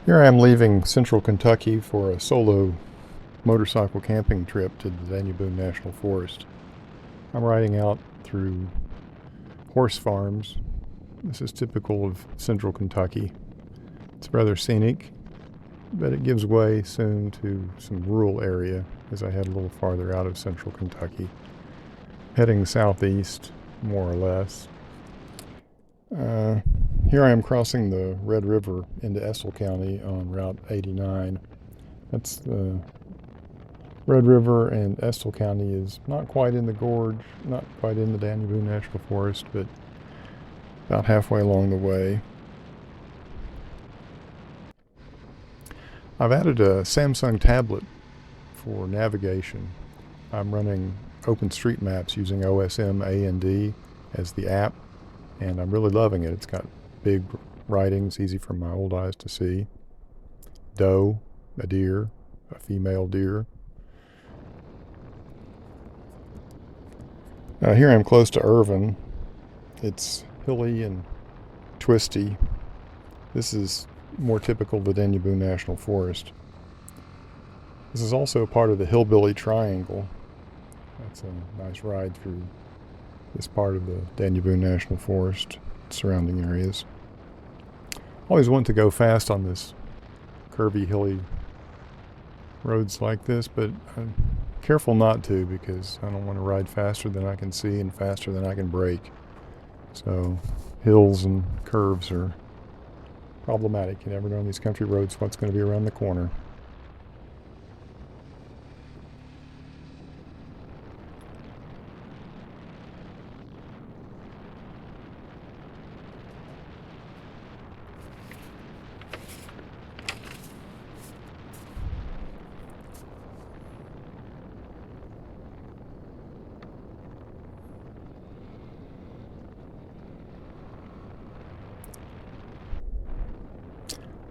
Here I am leaving central Kentucky for a solo motorcycle camping trip to the Daniel Boone National Forest. I'm riding out through horse farms. This is typical of central Kentucky. It's rather scenic, but it gives way soon to some rural area as I head a little farther out of central Kentucky, heading southeast, more or less. Here I am crossing the Red River into Estill County on Route 89. That's the Red River, and Estill County is not quite in the gorge, not quite in the Daniel Boone National Forest, but about halfway along the way. I've added a Samsung tablet for navigation. I'm running OpenStreetMaps using OSM A&D as the app, and I'm really loving it. It's got big writings, easy for my old eyes to see. Doe, a deer, a female deer. Here I'm close to Irvin. It's hilly and twisty. This is more typical of the Daniel Boone National Forest. This is also part of the Hillbilly Triangle. That's a nice ride through this part of the Daniel Boone National Forest, surrounding areas. Always want to go fast on this curvy, hilly roads like this, but I'm careful not to because I don't want to ride faster than I can see and faster than I can brake. So hills and curves are problematic. You never know on these country roads what's going to be around the corner.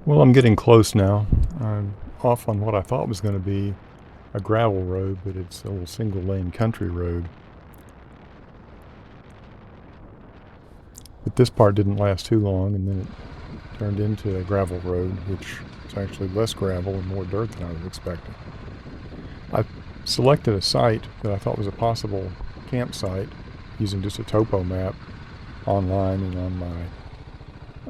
Well, I'm getting close now. I'm off on what I thought was going to be a gravel road, but it's a little single-lane country road. But this part didn't last too long, and then it turned into a gravel road, which is actually less gravel and more dirt than I was expecting. I selected a site that I thought was a possible campsite using just a topo map online and on my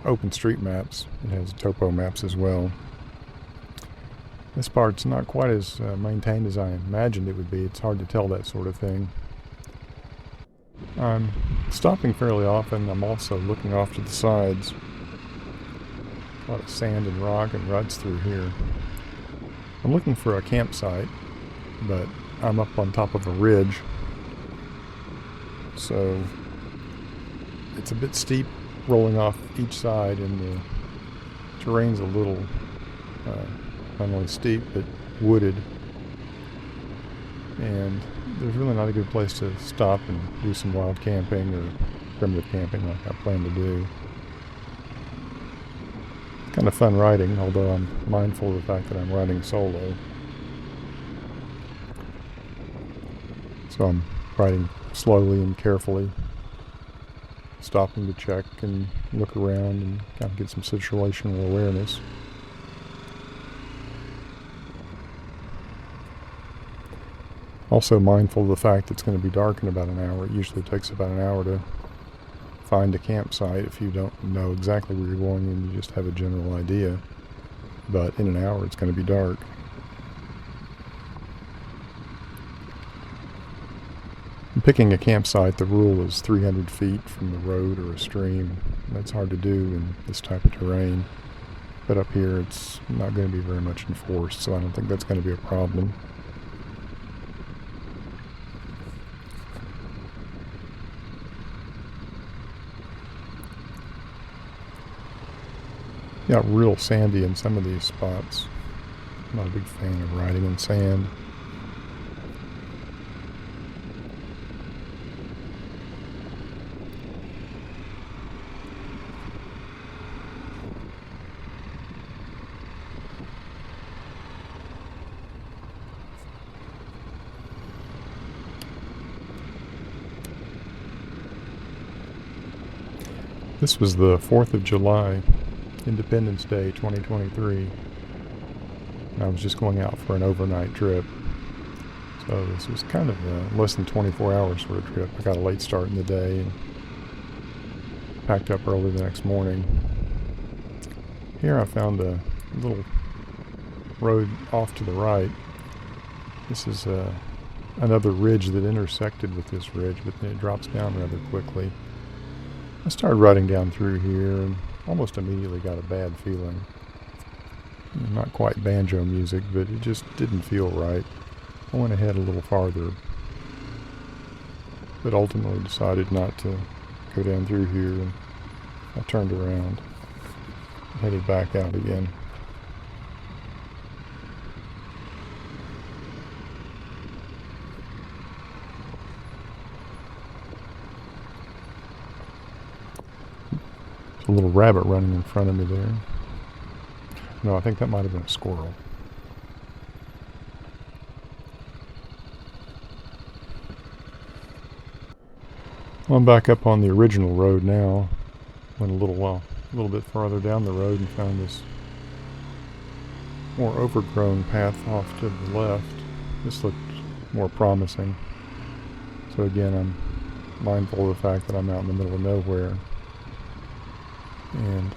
OpenStreetMaps. It has topo maps as well. This part's not quite as maintained as I imagined it would be. It's hard to tell that sort of thing. I'm stopping fairly often. I'm also looking off to the sides. A lot of sand and rock and ruts through here. I'm looking for a campsite, but I'm up on top of a ridge, so it's a bit steep rolling off each side, and the terrain's a little not only steep but wooded, and there's really not a good place to stop and do some wild camping or primitive camping like I plan to do. Kind of fun riding, although I'm mindful of the fact that I'm riding solo. So I'm riding slowly and carefully, stopping to check and look around and kind of get some situational awareness. Also mindful of the fact that it's going to be dark in about an hour. It usually takes about an hour to find a campsite if you don't know exactly where you're going and you just have a general idea. But in an hour it's going to be dark. In picking a campsite, the rule is 300 feet from the road or a stream. That's hard to do in this type of terrain. But up here it's not going to be very much enforced, so I don't think that's going to be a problem. Yeah, real sandy in some of these spots. I'm not a big fan of riding in sand. This was the 4th of July Independence Day 2023. And I was just going out for an overnight trip. So this was kind of less than 24 hours for a trip. I got a late start in the day and packed up early the next morning. Here I found a little road off to the right. This is another ridge that intersected with this ridge, but then it drops down rather quickly. I started riding down through here and almost immediately got a bad feeling. Not quite banjo music, but it just didn't feel right. I went ahead a little farther, but ultimately decided not to go down through here, and I turned around and headed back out again. There's a little rabbit running in front of me there. No, I think that might have been a squirrel. Well, I'm back up on the original road now. Went a little bit farther down the road and found this more overgrown path off to the left. This looked more promising. So again, I'm mindful of the fact that I'm out in the middle of nowhere and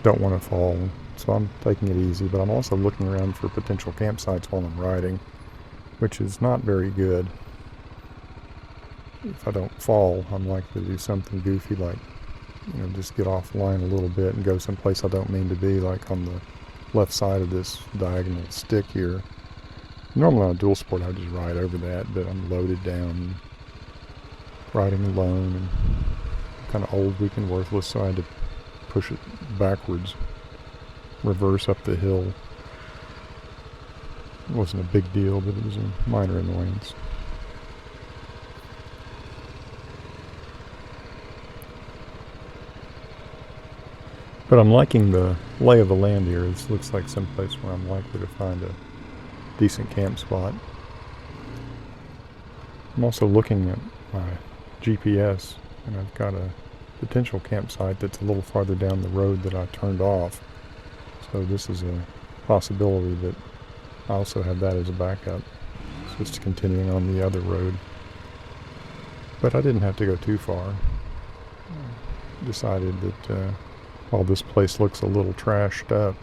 don't want to fall. So I'm taking it easy, but I'm also looking around for potential campsites while I'm riding, which is not very good. If I don't fall, I'm likely to do something goofy like, just get off the line a little bit and go someplace I don't mean to be, like on the left side of this diagonal stick here. Normally on a dual sport I just ride over that, but I'm loaded down, riding alone, and kind of old, weak, and worthless, so I had to push it backwards, reverse up the hill. It wasn't a big deal, but it was a minor annoyance. But I'm liking the lay of the land here. This looks like some place where I'm likely to find a decent camp spot. I'm also looking at my GPS, and I've got a potential campsite that's a little farther down the road that I turned off. So this is a possibility that I also have that as a backup. So it's continuing on the other road. But I didn't have to go too far. I decided that while this place looks a little trashed up,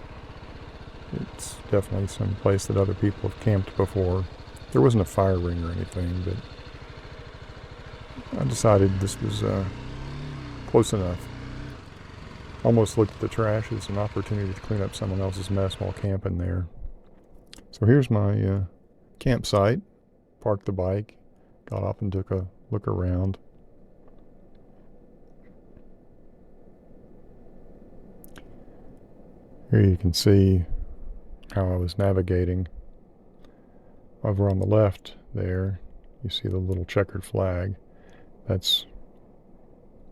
it's definitely some place that other people have camped before. There wasn't a fire ring or anything, but I decided this was close enough. Almost looked at the trash as an opportunity to clean up someone else's mess while camping there. So here's my campsite. Parked the bike, got off and took a look around. Here you can see how I was navigating. Over on the left there, you see the little checkered flag. That's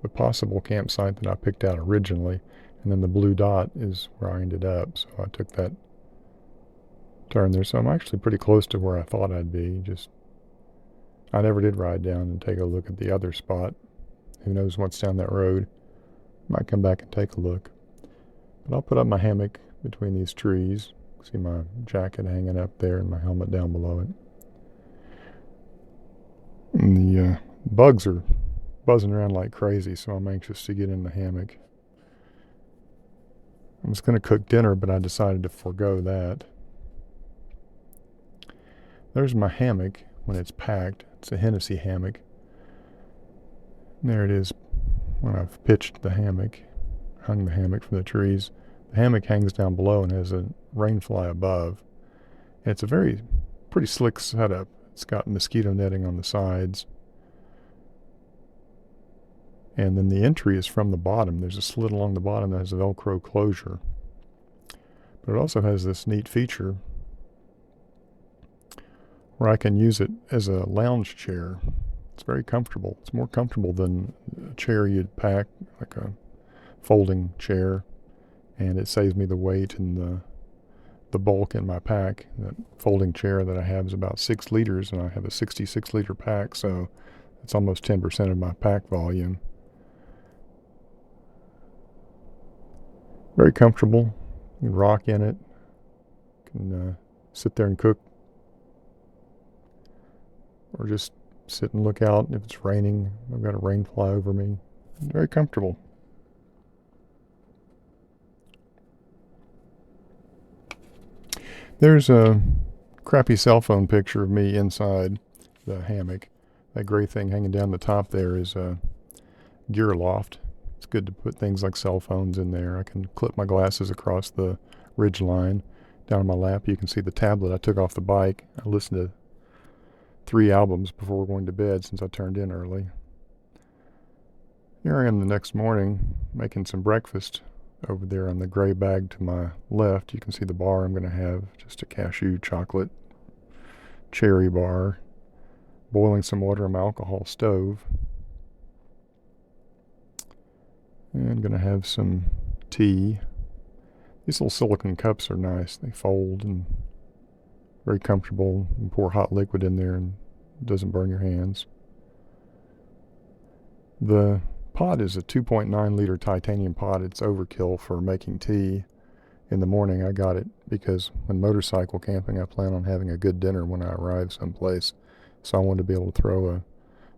the possible campsite that I picked out originally, and then the blue dot is where I ended up. So I took that turn there. So I'm actually pretty close to where I thought I'd be. Just I never did ride down and take a look at the other spot. Who knows what's down that road? Might come back and take a look. But I'll put up my hammock between these trees. See my jacket hanging up there and my helmet down below it. And the bugs are buzzing around like crazy, so I'm anxious to get in the hammock. I was going to cook dinner, but I decided to forego that. There's my hammock when it's packed. It's a Hennessy hammock. And there it is when I've pitched the hammock, hung the hammock from the trees. The hammock hangs down below and has a rainfly above. And it's a pretty slick setup. It's got mosquito netting on the sides. And then the entry is from the bottom. There's a slit along the bottom that has a Velcro closure. But it also has this neat feature where I can use it as a lounge chair. It's very comfortable. It's more comfortable than a chair you'd pack, like a folding chair. And it saves me the weight and the bulk in my pack. That folding chair that I have is about 6 liters, and I have a 66-liter pack, so it's almost 10% of my pack volume. Very comfortable. You can rock in it. You can sit there and cook, or just sit and look out if it's raining. I've got a rain fly over me. Very comfortable. There's a crappy cell phone picture of me inside the hammock. That gray thing hanging down the top there is a gear loft. It's good to put things like cell phones in there. I can clip my glasses across the ridge line. Down on my lap you can see the tablet I took off the bike. I listened to 3 albums before going to bed since I turned in early. Here I am the next morning making some breakfast. Over there on the gray bag to my left you can see the bar I'm going to have, just a cashew chocolate cherry bar. Boiling some water on my alcohol stove. And going to have some tea. These little silicone cups are nice. They fold and very comfortable. You can pour hot liquid in there and it doesn't burn your hands. The pot is a 2.9 liter titanium pot. It's overkill for making tea in the morning. I got it because when motorcycle camping I plan on having a good dinner when I arrive someplace. So I wanted to be able to throw an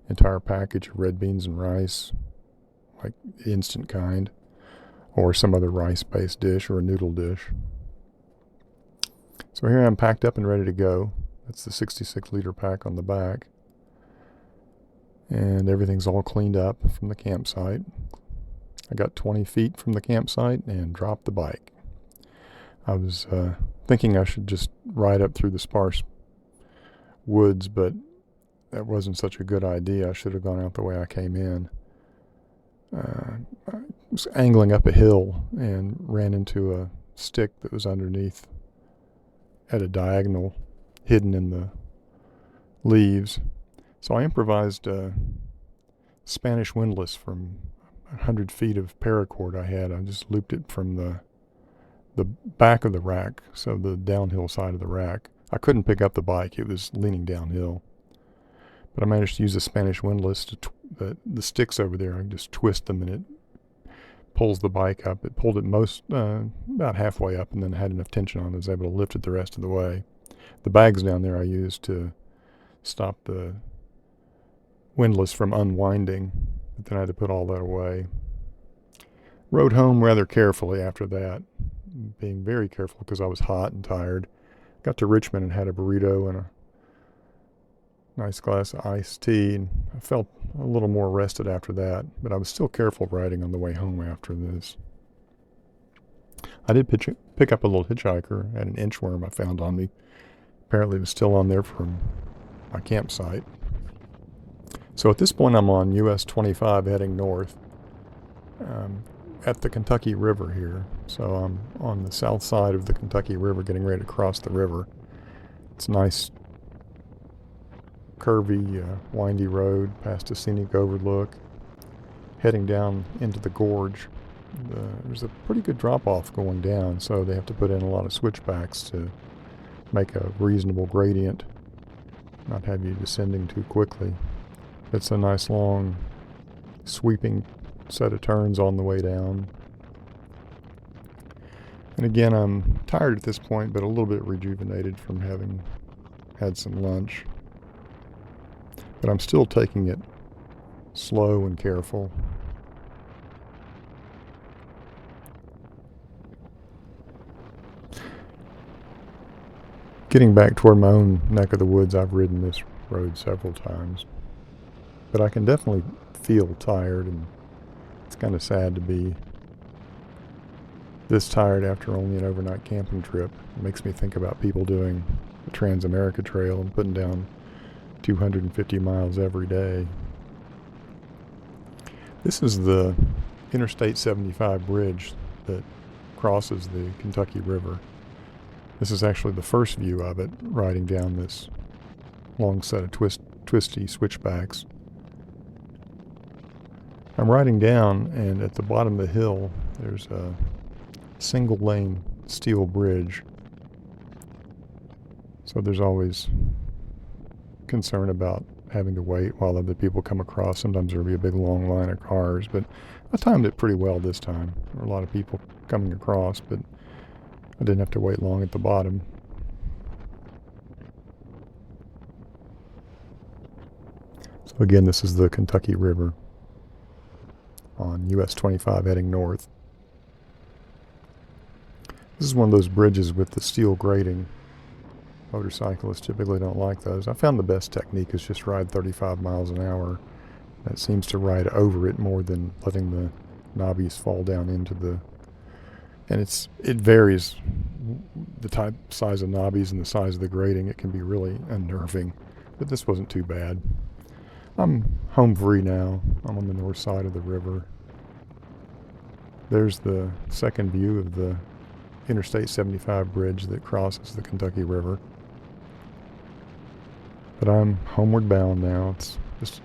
entire package of red beans and rice, like the instant kind, or some other rice-based dish or a noodle dish. So here I'm packed up and ready to go. That's the 66 liter pack on the back. And everything's all cleaned up from the campsite. I got 20 feet from the campsite and dropped the bike. I was thinking I should just ride up through the sparse woods, but that wasn't such a good idea. I should have gone out the way I came in. I was angling up a hill and ran into a stick that was underneath at a diagonal, hidden in the leaves. So I improvised a Spanish windlass from 100 feet of paracord I had. I just looped it from the back of the rack, so the downhill side of the rack. I couldn't pick up the bike. It was leaning downhill. But I managed to use the Spanish windlass to the sticks over there. I just twist them and it pulls the bike up. It pulled it about halfway up and then had enough tension on it. I was able to lift it the rest of the way. The bags down there I used to stop the windlass from unwinding, but then I had to put all that away. Rode home rather carefully after that, being very careful because I was hot and tired. Got to Richmond and had a burrito and a nice glass of iced tea, and I felt a little more rested after that, but I was still careful riding on the way home after this. I did pick up a little hitchhiker, had an inchworm I found on me. Apparently it was still on there from my campsite. So at this point I'm on US 25 heading north at the Kentucky River here. So I'm on the south side of the Kentucky River getting ready to cross the river. It's a nice curvy, windy road past a scenic overlook, heading down into the gorge. There's a pretty good drop-off going down, so they have to put in a lot of switchbacks to make a reasonable gradient, not have you descending too quickly. It's a nice long sweeping set of turns on the way down. And again, I'm tired at this point, but a little bit rejuvenated from having had some lunch. But I'm still taking it slow and careful. Getting back toward my own neck of the woods, I've ridden this road several times. But I can definitely feel tired, and it's kind of sad to be this tired after only an overnight camping trip. It makes me think about people doing the Trans-America Trail and putting down 250 miles every day. This is the Interstate 75 bridge that crosses the Kentucky River. This is actually the first view of it, riding down this long set of twisty switchbacks. I'm riding down, and at the bottom of the hill there's a single lane steel bridge. So there's always concern about having to wait while other people come across. Sometimes there'll be a big long line of cars, but I timed it pretty well this time. There were a lot of people coming across, but I didn't have to wait long at the bottom. So again, this is the Kentucky River on US 25 heading north. This is one of those bridges with the steel grating. Motorcyclists typically don't like those. I found the best technique is just ride 35 miles an hour. That seems to ride over it more than letting the knobbies fall down into the... And it varies, the size of knobbies and the size of the grating. It can be really unnerving, but this wasn't too bad. I'm home free now. I'm on the north side of the river. There's the second view of the Interstate 75 bridge that crosses the Kentucky River. But I'm homeward bound now. It's just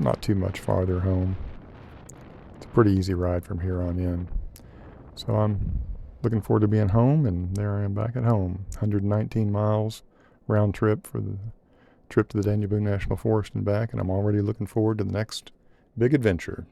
not too much farther home. It's a pretty easy ride from here on in. So I'm looking forward to being home, and there I am back at home. 119 miles round trip for the trip to the Daniel Boone National Forest and back, and I'm already looking forward to the next big adventure.